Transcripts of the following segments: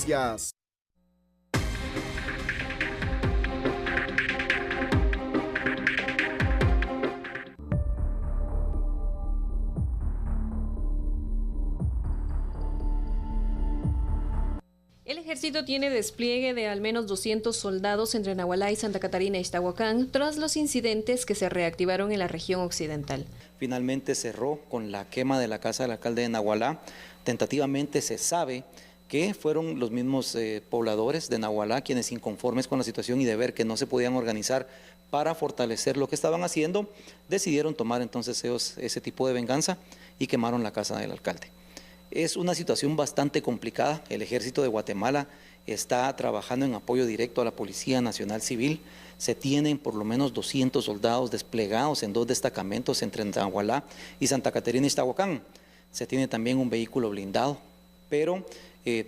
Noticias. El ejército tiene despliegue de al menos 200 soldados entre Nahualá y Santa Catarina y Ixtahuacán tras los incidentes que se reactivaron en la región occidental. Finalmente cerró con la quema de la casa del alcalde de Nahualá. Tentativamente se sabe que fueron los mismos pobladores de Nahualá quienes, inconformes con la situación y de ver que no se podían organizar para fortalecer lo que estaban haciendo, decidieron tomar entonces ese tipo de venganza y quemaron la casa del alcalde. Es una situación bastante complicada. El Ejército de Guatemala está trabajando en apoyo directo a la Policía Nacional Civil. Se tienen por lo menos 200 soldados desplegados en 2 destacamentos entre Nahualá y Santa Catarina y Ixtahuacán. Se tiene también un vehículo blindado, pero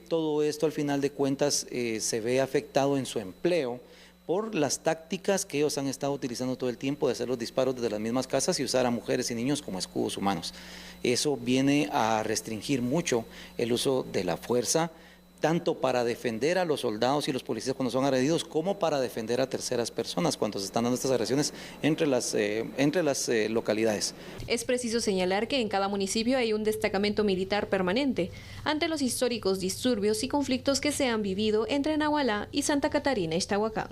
todo esto al final de cuentas se ve afectado en su empleo por las tácticas que ellos han estado utilizando todo el tiempo de hacer los disparos desde las mismas casas y usar a mujeres y niños como escudos humanos. Eso viene a restringir mucho el uso de la fuerza, tanto para defender a los soldados y los policías cuando son agredidos, como para defender a terceras personas cuando se están dando estas agresiones entre las localidades. Es preciso señalar que en cada municipio hay un destacamento militar permanente ante los históricos disturbios y conflictos que se han vivido entre Nahualá y Santa Catarina y Ixtahuacán.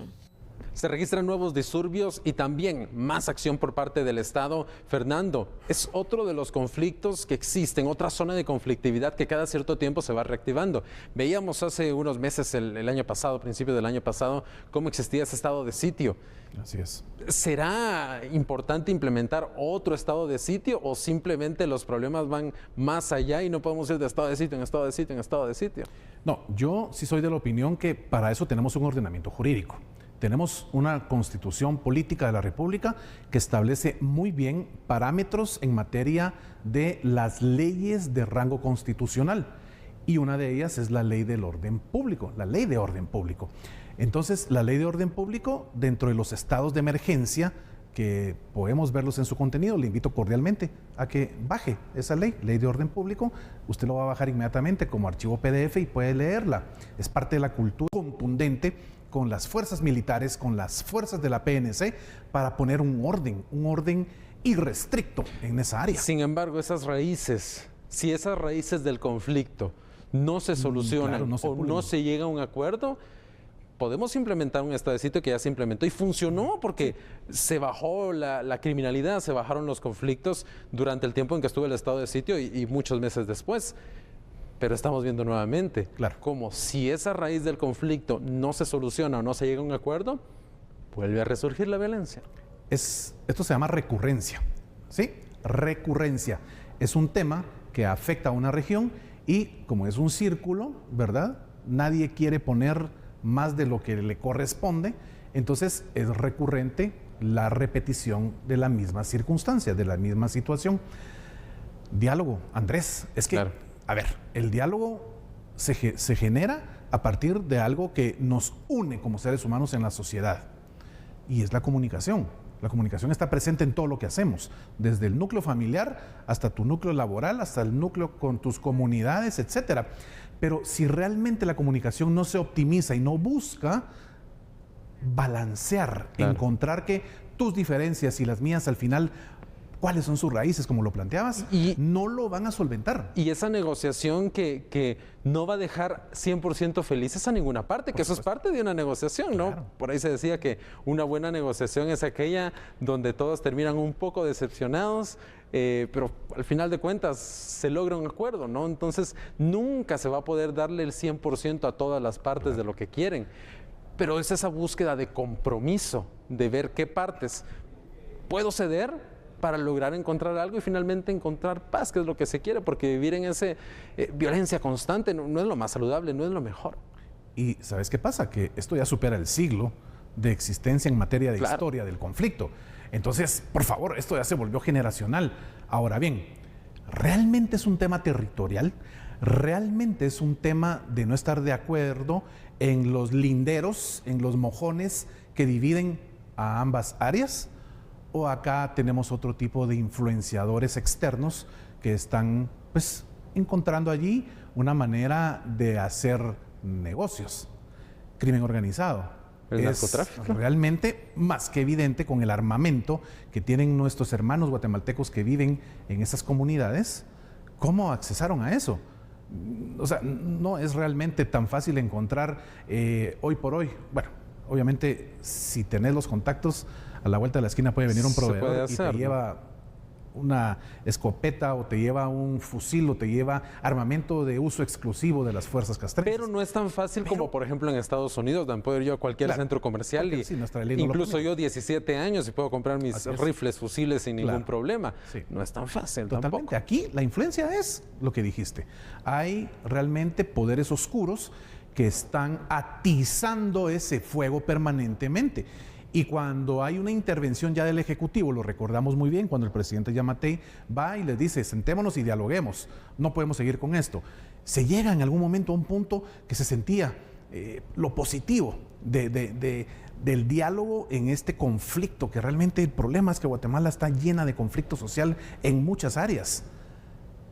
Se registran nuevos disturbios y también más acción por parte del Estado. Fernando, es otro de los conflictos que existen, otra zona de conflictividad que cada cierto tiempo se va reactivando. Veíamos hace unos meses, el año pasado, principio del año pasado, cómo existía ese estado de sitio. Así es. ¿Será importante implementar otro estado de sitio o simplemente los problemas van más allá y no podemos ir de estado de sitio en estado de sitio en estado de sitio? No, yo sí soy de la opinión que para eso tenemos un ordenamiento jurídico. Tenemos una constitución política de la República que establece muy bien parámetros en materia de las leyes de rango constitucional. Y una de ellas es la ley del orden público, la ley de orden público. Entonces, la ley de orden público, dentro de los estados de emergencia, que podemos verlos en su contenido, le invito cordialmente a que baje esa ley de orden público. Usted lo va a bajar inmediatamente como archivo PDF y puede leerla. Es parte de la cultura contundente con las fuerzas militares, con las fuerzas de la PNC, para poner un orden irrestricto en esa área. Sin embargo, esas raíces, si esas raíces del conflicto no se solucionan, claro, no se llega a un acuerdo, podemos implementar un estado de sitio que ya se implementó y funcionó porque se bajó la criminalidad, se bajaron los conflictos durante el tiempo en que estuvo el estado de sitio y muchos meses después. Pero estamos viendo nuevamente como si esa raíz del conflicto no se soluciona o no se llega a un acuerdo, vuelve a resurgir la violencia. Esto se llama recurrencia, ¿sí? Recurrencia. Es un tema que afecta a una región y como es un círculo, ¿verdad? Nadie quiere poner más de lo que le corresponde, entonces es recurrente la repetición de la misma circunstancia, de la misma situación. Diálogo, Andrés, es que... Claro. A ver, el diálogo se genera a partir de algo que nos une como seres humanos en la sociedad, y es la comunicación. La comunicación está presente en todo lo que hacemos, desde el núcleo familiar hasta tu núcleo laboral, hasta el núcleo con tus comunidades, etcétera. Pero si realmente la comunicación no se optimiza y no busca balancear, encontrar que tus diferencias y las mías al final, ¿cuáles son sus raíces, como lo planteabas? Y no lo van a solventar. Y esa negociación que no va a dejar 100% felices a ninguna parte, que eso es parte de una negociación, ¿no? Claro. Por ahí se decía que una buena negociación es aquella donde todos terminan un poco decepcionados, pero al final de cuentas se logra un acuerdo, ¿no? Entonces nunca se va a poder darle el 100% a todas las partes de lo que quieren. Pero es esa búsqueda de compromiso, de ver qué partes puedo ceder para lograr encontrar algo y finalmente encontrar paz, que es lo que se quiere, porque vivir en esa violencia constante no es lo más saludable, no es lo mejor. Y ¿sabes qué pasa? Que esto ya supera el siglo de existencia en materia de historia del conflicto. Entonces, por favor, esto ya se volvió generacional. Ahora bien, ¿realmente es un tema territorial? ¿Realmente es un tema de no estar de acuerdo en los linderos, en los mojones que dividen a ambas áreas? ¿O acá tenemos otro tipo de influenciadores externos que están, pues, encontrando allí una manera de hacer negocios, crimen organizado. El Es narcotráfico. realmente más que evidente con el armamento que tienen nuestros hermanos guatemaltecos que viven en esas comunidades, cómo accesaron a eso. O sea, no es realmente tan fácil encontrar hoy por hoy. Bueno, obviamente, si tenés los contactos, a la vuelta de la esquina puede venir un Se puede proveedor y hacer, te ¿no? lleva una escopeta o te lleva un fusil o te lleva armamento de uso exclusivo de las fuerzas castrenses. Pero no es tan fácil como, por ejemplo, en Estados Unidos, donde puedo ir yo a cualquier Claro, centro comercial porque y sí, nuestra ley no lo incluso permite. yo 17 años y puedo comprar mis Así es. rifles, fusiles sin ningún Claro. problema. Sí. No es tan fácil Totalmente. tampoco. Aquí la influencia es lo que dijiste. Hay realmente poderes oscuros que están atizando ese fuego permanentemente. Y cuando hay una intervención ya del Ejecutivo, lo recordamos muy bien, cuando el presidente Yamatei va y les dice, sentémonos y dialoguemos, no podemos seguir con esto. Se llega en algún momento a un punto que se sentía lo positivo del diálogo en este conflicto, que realmente el problema es que Guatemala está llena de conflicto social en muchas áreas.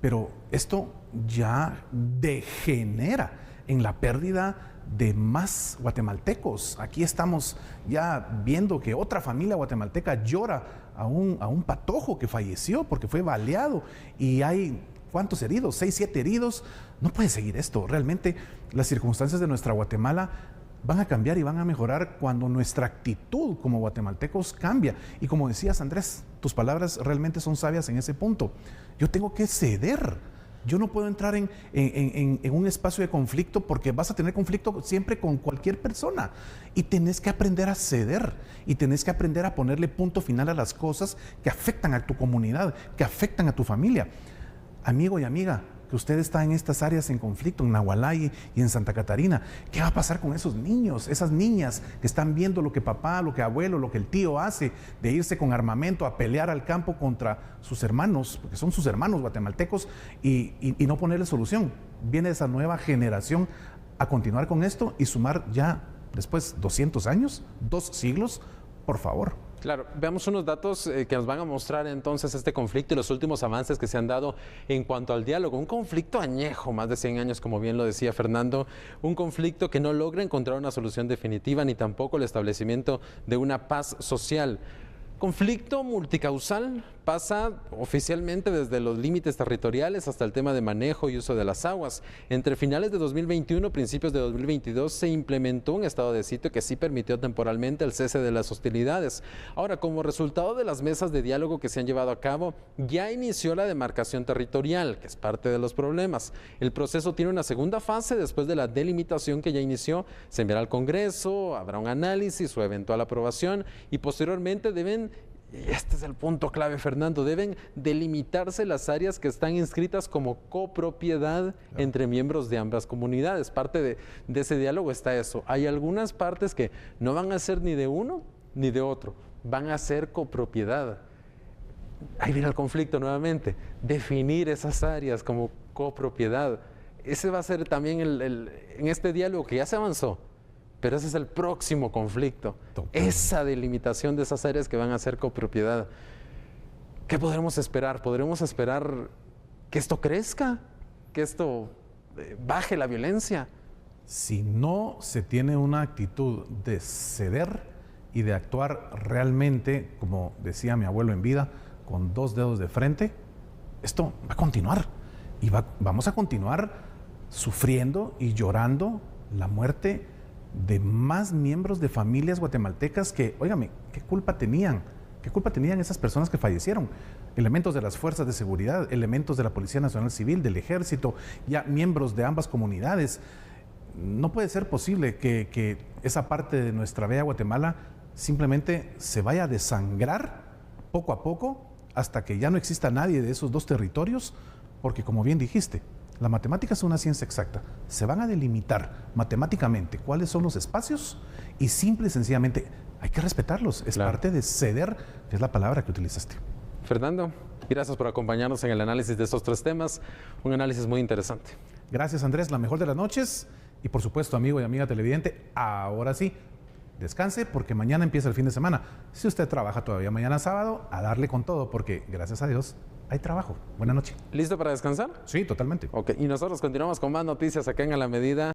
Pero esto ya degenera en la pérdida de más guatemaltecos. Aquí estamos ya viendo que otra familia guatemalteca llora a un patojo que falleció porque fue baleado y hay, ¿cuántos heridos? 6, 7 heridos. No puede seguir esto. Realmente las circunstancias de nuestra Guatemala van a cambiar y van a mejorar cuando nuestra actitud como guatemaltecos cambia. Y como decías, Andrés, tus palabras realmente son sabias en ese punto. Yo tengo que ceder. Yo no puedo entrar en un espacio de conflicto porque vas a tener conflicto siempre con cualquier persona. Y tenés que aprender a ceder y tenés que aprender a ponerle punto final a las cosas que afectan a tu comunidad, que afectan a tu familia. Amigo y amiga, que usted está en estas áreas en conflicto, en Nahualá y en Santa Catarina, ¿qué va a pasar con esos niños, esas niñas que están viendo lo que papá, lo que abuelo, lo que el tío hace, de irse con armamento a pelear al campo contra sus hermanos, porque son sus hermanos guatemaltecos, y no ponerle solución? Viene esa nueva generación a continuar con esto y sumar ya después 200 años, 2 siglos, por favor. Claro, veamos unos datos que nos van a mostrar entonces este conflicto y los últimos avances que se han dado en cuanto al diálogo. Un conflicto añejo, más de 100 años, como bien lo decía Fernando, un conflicto que no logra encontrar una solución definitiva ni tampoco el establecimiento de una paz social. Conflicto multicausal pasa oficialmente desde los límites territoriales hasta el tema de manejo y uso de las aguas. Entre finales de 2021 principios de 2022 se implementó un estado de sitio que sí permitió temporalmente el cese de las hostilidades. Ahora, como resultado de las mesas de diálogo que se han llevado a cabo, ya inició la demarcación territorial, que es parte de los problemas. El proceso tiene una segunda fase después de la delimitación que ya inició. Se enviará al Congreso, habrá un análisis, su eventual aprobación y posteriormente deben, y este es el punto clave, Fernando, deben delimitarse las áreas que están inscritas como copropiedad entre miembros de ambas comunidades. Parte de ese diálogo está eso. Hay algunas partes que no van a ser ni de uno ni de otro, van a ser copropiedad. Ahí viene el conflicto nuevamente, definir esas áreas como copropiedad. Ese va a ser también en este diálogo que ya se avanzó. Pero ese es el próximo conflicto, esa delimitación de esas áreas que van a ser copropiedad. ¿Qué podremos esperar? ¿Podremos esperar que esto crezca? ¿Que esto baje la violencia? Si no se tiene una actitud de ceder y de actuar realmente, como decía mi abuelo en vida, con 2 dedos de frente, esto va a continuar. Y vamos a continuar sufriendo y llorando la muerte de más miembros de familias guatemaltecas que, óigame, ¿qué culpa tenían? ¿Qué culpa tenían esas personas que fallecieron? Elementos de las fuerzas de seguridad, elementos de la Policía Nacional Civil, del Ejército, ya miembros de ambas comunidades. No puede ser posible que esa parte de nuestra bella Guatemala simplemente se vaya a desangrar poco a poco hasta que ya no exista nadie de esos 2 territorios, porque como bien dijiste, la matemática es una ciencia exacta. Se van a delimitar matemáticamente cuáles son los espacios y simple y sencillamente hay que respetarlos. Es parte de ceder, que es la palabra que utilizaste. Fernando, gracias por acompañarnos en el análisis de estos 3 temas. Un análisis muy interesante. Gracias, Andrés. La mejor de las noches. Y por supuesto, amigo y amiga televidente, ahora sí, descanse porque mañana empieza el fin de semana. Si usted trabaja todavía mañana sábado, a darle con todo porque, gracias a Dios, hay trabajo. Buenas noches. ¿Listo para descansar? Sí, totalmente. Ok, y nosotros continuamos con más noticias acá en A la Medida.